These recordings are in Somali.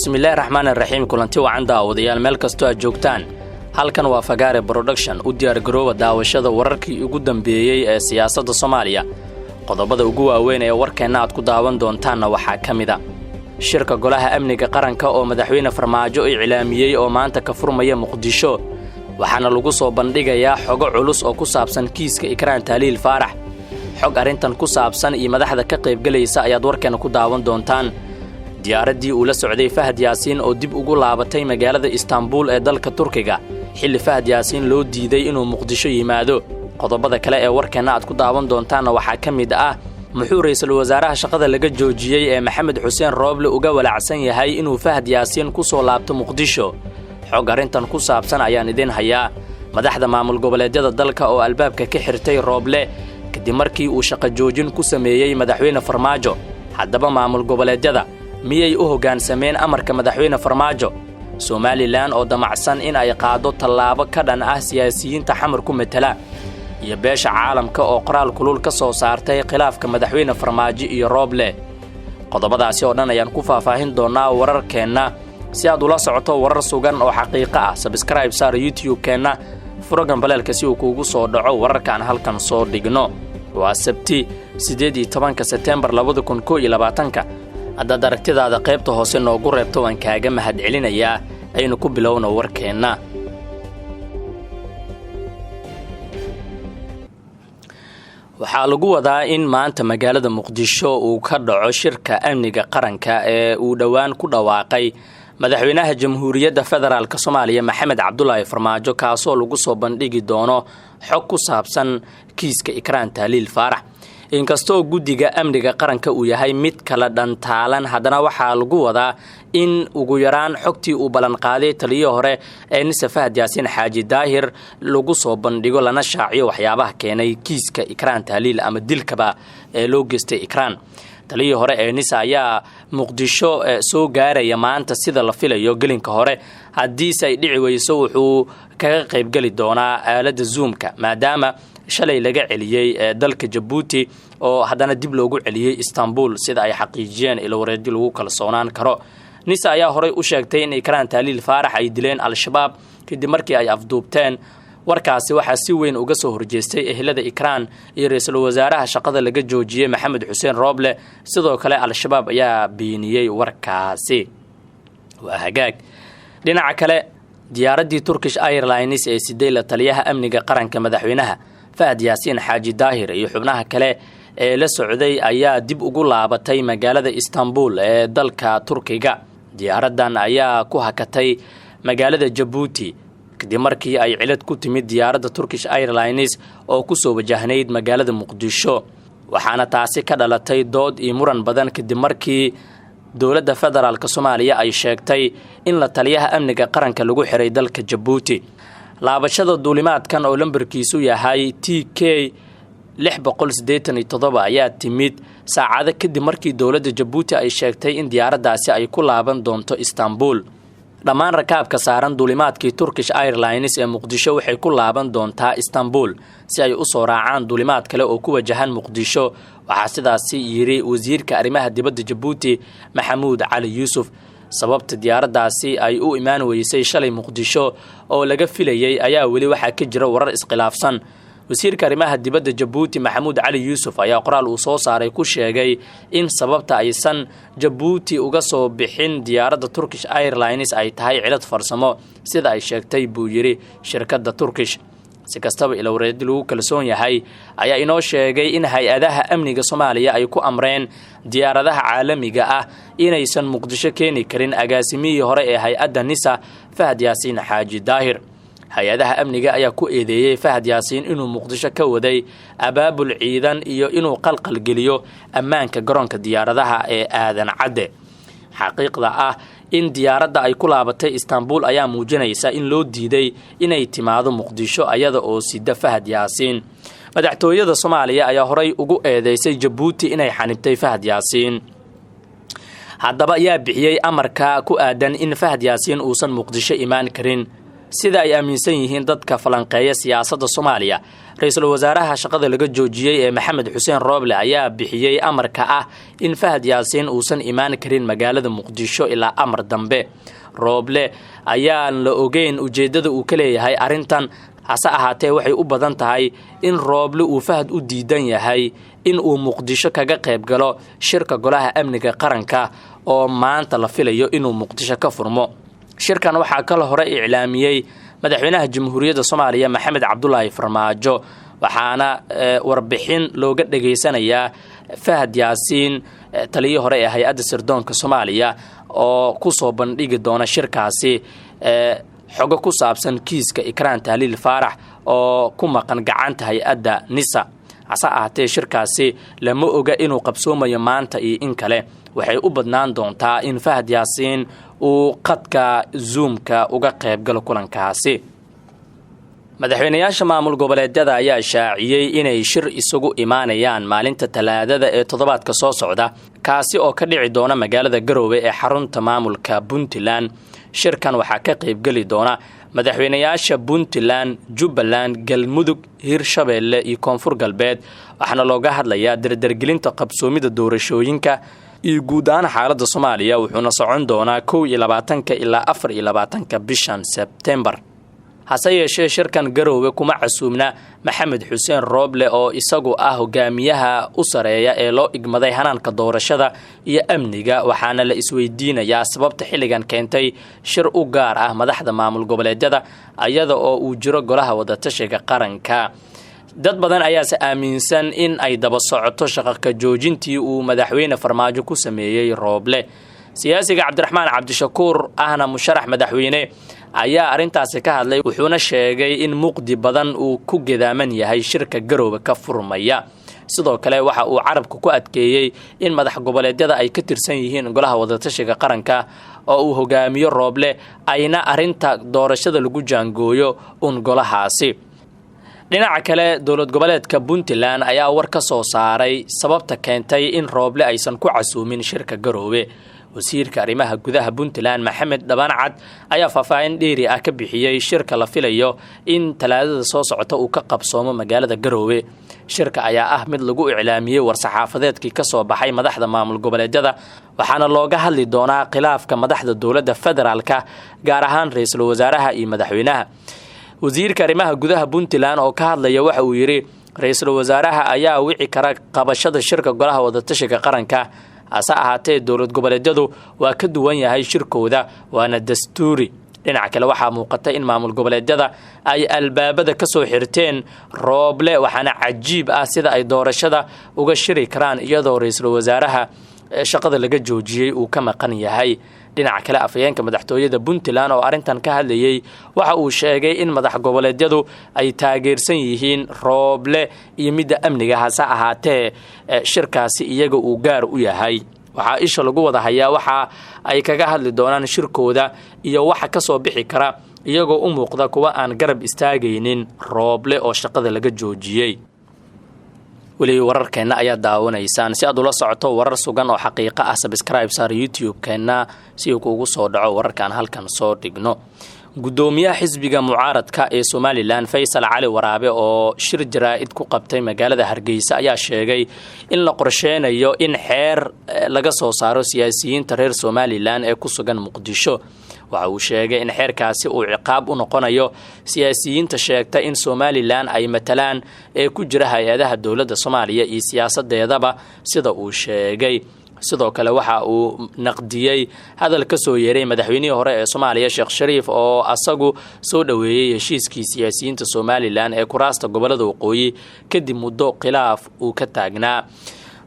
bismillaahi raxmaani raxiim kulanti wacan daawadayaal meel kastoo aad joogtaan halkan waa Fagaare Production u diyaar garooba daawashada wararkii ugu dambeeyay ee siyaasadda Soomaaliya qodobada ugu waaweyn ee warkeena aad ku daawan doontaan waxaa kamid ah shirka golaha amniga qaranka oo madaxweyne Farmaajo ay cilaamiyay oo maanta ka furmaya Muqdisho waxaana lagu soo bandhigayaa xogo culus oo ku saabsan kiiska Ikraan Tahliil Faarax xog arintan ku saabsan iyo madaxda ka qayb galaysa ayaad warkeena ku daawan doontaan diyaaradii uu la socday Fahad Yaasiin oo dib ugu laabatay magaalada Istanbul ee dalka Turkiga xilli Fahad Yaasiin loo diiday inuu Muqdisho yimaado qodobada kale ee warkeena aad ku daawan doontaan waxaa kamid ah muxuu ra'iisul wasaaraha shaqada laga joojiyay ee Maxamed Xuseen Rooble uga walacsan yahay inuu Fahad Yaasiin ku soo laabto Muqdisho xog arintan ku saabsan ayaan idin hayaa madaxda maamul goboleedyada dalka oo albaabka ka xirtay Rooble kadib markii uu shaqo joojin ku sameeyay madaxweyne Farmaajo haddaba maamul goboleedyada miyay u hoggaansameen amarka madaxweyne Farmaajo Somaliland oo damacsan in ay qaado tallaabo ka dhan ah siyaasiyiinta xamar ku metela iyo beesha caalamka oo qoraal kulul ka soo saartay khilaafka madaxweyne Farmaajo iyo Rooble qodobadaasi oo dhan ayaan ku faahfaahin doonaa wararkeena si aad ula socoto warar sugan oo xaqiiqo ah subscribe saar YouTube-keena furagan balaalka si uu kuugu soo dhaco wararkan halkan soo dhigno waa Sabti 18 September 2021 haddaad aragtidaada qaybta hoose noogu reebto waan kaaga mahadcelinayaa aynu ku bilowno warkeena waxaa lagu wadaa in maanta magaalada Muqdisho uu ka dhaco shirka amniga qaranka ee uu dhawaan ku dhawaaqay madaxweynaha Jamhuuriyadda Federaalka Soomaaliya Maxamed Cabdullaahi Farmaajo kaasoo lagu soo bandhigi doono xog ku saabsan kiiska Ikraan Tahliil Faarax inkastoo guddiga amniga qaranka uu yahay mid kala dhantaalan haddana waxaa lagu wadaa in ugu yaraan xogtii uu balan qaaday taliyada hore ee Nisa Fahad Yaasiin Xaaji Daahir lagu soo bandhigo lana shaaciyo waxyaabaha keenay kiiska Ikraan Tahliil ama dilkaba ee loo geystay Ikraan taliyada hore ee Nisa ayaa Muqdisho soo gaaraya maanta sida la filayo gelinka hore haddii ay dhici weyso wuxuu kaga qayb gali doonaa aalada Zoom-ka maadaama shalay laga celiyay dalka Djibouti oo haddana dib loogu celiyay Istanbul sida ay xaqiijiyeen ilo wareedyo lagu kalsoonaan karo Nisa ayaa horey u sheegtay in Ikraan Tahliil Faarax ay dileen al-shabaab kadib markii ay afduubteen warkaasi waxaa si weyn uga soo horjeestay ehelada Ikraan iyo ra'iisul wasaaraha shaqada laga joojiyay Maxamed Xuseen Rooble sidoo kale al-shabaab ayaa beeniyay warkaasi waa hagaag dhinaca kale diyaaradii Turkish Airlines ee sidee la taliyaha amniga qaranka madaxweynaha Fahad Yaasiin Xaaji Daahir iyo xubnaha kale ee la socday ayaa dib ugu laabatay magaalada Istanbul ee dalka Turkiga diyaaradan ayaa ku hakatay magaalada Djibouti kadib markii ay cilad ku timid diyaaradda Turkish Airlines oo ku soo wajahnayd magaalada Muqdisho waxaana taasi ka dhalatay dood iyo muran badan kadib markii dowladda federaalka Soomaaliya ay sheegtay in la taliyaha amniga qaranka lagu xiray dalka Djibouti laabashada duulimaadkan oo lambarkiisu yahay TK 687 ayaa timid saacado kadib markii dowladda Djibouti ay sheegtay in diyaaraddaasi ay ku laaban doonto Istanbul dhammaan rakaabka saaran duulimaadkii Turkish Airlines ee Muqdisho waxay ku laaban doontaa Istanbul si ay u soo raacaan duulimaad kale oo ku wajahan Muqdisho waxaa sidaasi yiri wasiirka arrimaha dibadda Djibouti Maxamuud Cali Yuusuf sababta diyaaraddaasi ay u imaan weysay shalay Muqdisho oo laga filayay ayaa weli waxaa ka jira warar iskhilaafsan wasiirka arrimaha dibadda Djibouti Maxamuud Cali Yuusuf ayaa qoraal uu soo saaray ku sheegay in sababta aysan Djibouti uga soo bixin diyaaradda Turkish Airlines ay tahay cilad farsamo sida ay sheegtay buu yiri shirkadda Turkish si kastaba ilo wareed lagu kalsoon yahay ayaa inoo sheegay in hay'adaha amniga Soomaaliya ay ku amreen diyaaradaha caalamiga ah inaysan Muqdisho keeni karin agaasimihii hore ee hay'adda Nisa Fahad Yaasiin Xaaji Daahir hay'adaha amniga ayaa ku eedeeyay Fahad Yaasiin inuu Muqdisho ka waday abaabul ciidan iyo inuu qalqal geliyo ammaanka garoonka diyaaradaha ee aadan cadde xaqiiqda ah in diyaaradda ay ku laabatay Istanbul ayaa muujinaysa in loo diiday inay timaado Muqdisho ayada oo sida Fahad Yaasiin madaxtooyada Soomaaliya ayaa horey ugu eedeysay Djibouti inay xanibtay Fahad Yaasiin haddaba ayaa bixiyay amarka ku aadan in Fahad Yaasiin uusan Muqdisho imaan karin sida ay aaminsan yihiin dadka falanqeeya siyaasadda Soomaaliya. Ra'iisul Wasaaraha shaqada laga joojiyay ee Maxamed Xuseen Rooble ayaa bixiyay amarka ah in Fahad Yaasiin uusan imaan karin magaalada Muqdisho ilaa amar dambe. Rooble ayaan la ogeyn ujeedada uu ka leeyahay arrintan, hase ahaatee waxay u badan tahay in Rooble uu Fahad u diidan yahay in uu Muqdisho kaga qayb galo shirka golaha amniga qaranka oo maanta la filayo inuu Muqdisho ka furmo. shirkan waxaa kala hore iclaamiyay madaxweynaha Jamhuuriyadda Soomaaliya Maxamed Cabdullaahi Farmaajo, waxaana warbixin looga dhageysanayaa Fahad Yaasiin taliyihii hore ee hay'adda sirdoonka Soomaaliya oo ku soo bandhigi doona shirkaasi xogo ku saabsan kiiska Ikraan Tahliil Faarax oo ku maqan gacanta hay'adda NISA. hase ahaatee shirkaasi lama oga inuu qabsoomayo maanta iyo in kale. waxay u badnaan doontaa in Fahad Yaasiin uu qadka Zoom-ka uga qayb galo kulankaasi. madaxweynayaasha maamul goboleedyada ayaa shaaciyay inay shir isugu imaanayaan maalinta Talaadada ee toddobaadka soo socda, kaasi oo ka dhici doona magaalada Garowe ee xarunta maamulka Puntland. shirkan waxaa ka qayb gali doona madaxweynayaasha Puntland, Jubbaland, Galmudug, Hirshabeelle iyo Koonfur Galbeed, waxaana looga hadlayaa dardargelinta qabsoomida doorashooyinka iyo guud ahaan xaaladda Soomaaliya. wuxuuna socon doonaa 21 ilaa 24 bishan Sebtembar. hase yeeshee shirkan Garowe kuma casuumna Maxamed Xuseen Rooble oo isagu ah hogaamiyaha u sareeya ee loo igmaday hanaanka doorashada iyo amniga, waxaana la isweydiinayaa sababta xilligan keentay shir u gaar ah madaxda maamul goboleedyada ayada oo uu jiro golaha wadatashiga qaranka. dad badan ayaa aaminsan in ay daba socoto shaqo joojintii uu madaxweyne Farmaajo ku sameeyay Rooble. siyaasiga Cabdiraxmaan Cabdishakuur ahna musharax madaxweyne ayaa arintaasi ka hadlay, wuxuuna sheegay in muqdi badan uu ku gedaaman yahay shirka Garowe ka furmaya. sidoo kale waxa uu carabka ku adkeeyay in madax goboleedyada ay ka tirsan yihiin golaha wadatashiga qaranka oo uu hogaamiyo Rooble ayna arinta doorashada lagu jaangooyo golahaasi. dhinaca kale dowlad goboleedka Puntland ayaa war ka soo saaray sababta keentay in Rooble aysan ku casuumin shirka Garowe. wasiirka arrimaha gudaha Puntland Maxamed Dhabancad ayaa faahfaahin dheeri ah ka bixiyay shirka la filayo in Talaadada soo socota uu ka qabsoomo magaalada Garowe. shirka ayaa ah mid lagu iclaamiyay war-saxaafadeedkii ka soo baxay madaxda maamul goboleedyada, waxaana looga hadli doonaa khilaafka madaxda dowladda federaalka, gaar ahaan ra'iisul wasaaraha iyo madaxweynaha. wasiirka arrimaha gudaha Puntland oo ka hadlaya waxa uu yiri ra'iisul wasaaraha ayaa wici kara qabashada shirka golaha wadatashiga qaranka, hase ahaatee dowlad goboleedyadu waa ka duwan yahay shirkooda, waana dastuuri. dhinaca kale waxaa muuqata in maamul goboleedyada ay albaabada ka soo xirteen Rooble, waxaana cajiib ah sida ay doorashada uga shiri karaan iyadoo ra'iisul wasaaraha shaqada laga joojiyay uu ka maqan yahay. dhinaca kale afhayeenka madaxtooyada Puntland oo arintan ka hadlayay waxa uu sheegay in madax goboleedyadu ay taageersan yihiin Rooble iyo midda amniga, hase ahaatee shirkaasi iyaga uu gaar u yahay. waxaa isha lagu wada hayaa waxa ay kaga hadli doonaan shirkooda iyo waxa ka soo bixi kara, iyagoo u muuqda kuwa aan garab istaagaynin Rooble oo shaqada laga joojiyay. weli wararkeena ayaa daawanaysaan. si aad ula socoto warar sugan oo xaqiiqo ah, subscribe saar YouTube-keena si uu kugu soo dhaco wararkan halkan soo dhigno. gudoomiyaha xisbiga mucaaradka ee Somaliland Faysal Cali Waraabe oo shir jaraa'id ku qabtay magaalada Hargeysa ayaa sheegay in la qorsheynayo in xeer laga soo saaro siyaasiyiinta reer Somaliland ee ku sugan Muqdisho. waxa uu sheegay in xeerkaasi uu ciqaab u noqonayo siyaasiyiinta sheegta in Somaliland ay matalaan ee ku jira hay'adaha dowladda Soomaaliya iyo siyaasadeedaba, sida uu sheegay. sidoo kale waxa uu naqdiyay hadal ka soo yeeray madaxweynihii hore ee Soomaaliya Sheekh Shariif oo asagu soo dhaweeyay heshiiskii siyaasiyiinta Somaliland ee kuraasta gobolada waqooyi kadib muddo khilaaf uu ka taagnaa.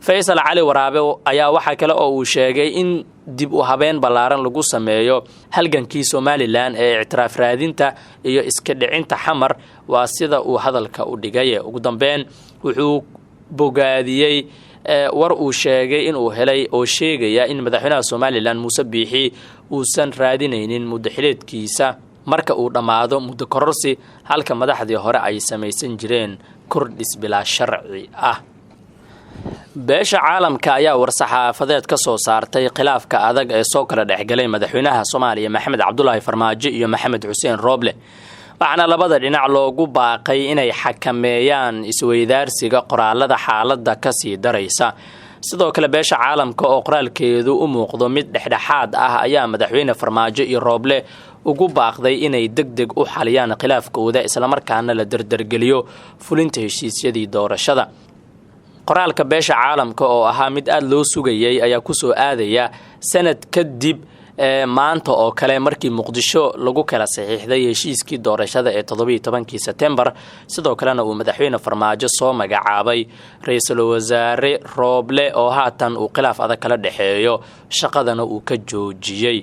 Faysal Cali Waraabe ayaa waxa kale oo uu sheegay in dib u habeen ballaaran lagu sameeyo halgankii Somaliland ee ictiraaf raadinta iyo iska dhicinta xamar, waa sida uu hadalka u dhigay. ugu dambeyn wuxuu bogaadiyay war uu sheegay inuu helay oo sheegaya in madaxweynaha Somaliland Muuse Biixi uusan raadinaynin muddo xileedkiisa marka uu dhamaado muddo kororsi, halka madaxdii hore ay samaysan jireen kordhis bilaa sharci ah. beesha caalamka ayaa war-saxaafadeed ka soo saartay khilaafka adag ee soo kala dhexgalay madaxweynaha Soomaaliya Maxamed Cabdullaahi Farmaajo iyo Maxamed Xuseen Rooble waxaana labada dhinac loogu baaqay inay xakameeyaan isweydaarsiga qoraalada xaaladda ka sii daraysa sidoo kale beesha caalamka oo qoraalkeedu u muuqdo mid dhexdhexaad ah ayaa madaxweyne Farmaajo iyo Rooble ugu baaqday inay degdeg u xaliyaan khilaafkooda isla markaana la dardargeliyo fulinta heshiisyadii doorashada qoraalka beesha caalamka oo ahaa mid aad loo sugayay ayaa ku soo aadaya sanad kadib maanta oo kale markii Muqdisho lagu kala saxiixday heshiiskii doorashada ee 17 September sidoo kalena uu madaxweyne Farmaajo soo magacaabay ra'iisul wasaare Rooble oo haatan uu khilaaf adag kala dhaxeeyo shaqadana uu ka joojiyay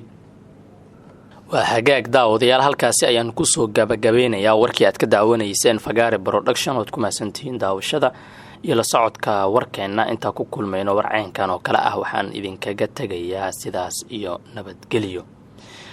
waa hagaag daawadayaal halkaasi ayaan ku soo gabagabeynayaa warkii aad ka daawanayseen Fagaare Production oo ku maasantiin daawashada iyo la socodka warkeena inta ku kulmayno warcaynkan oo kala ah waxaan idinkaga tagayaa sidaas iyo nabadgelyo.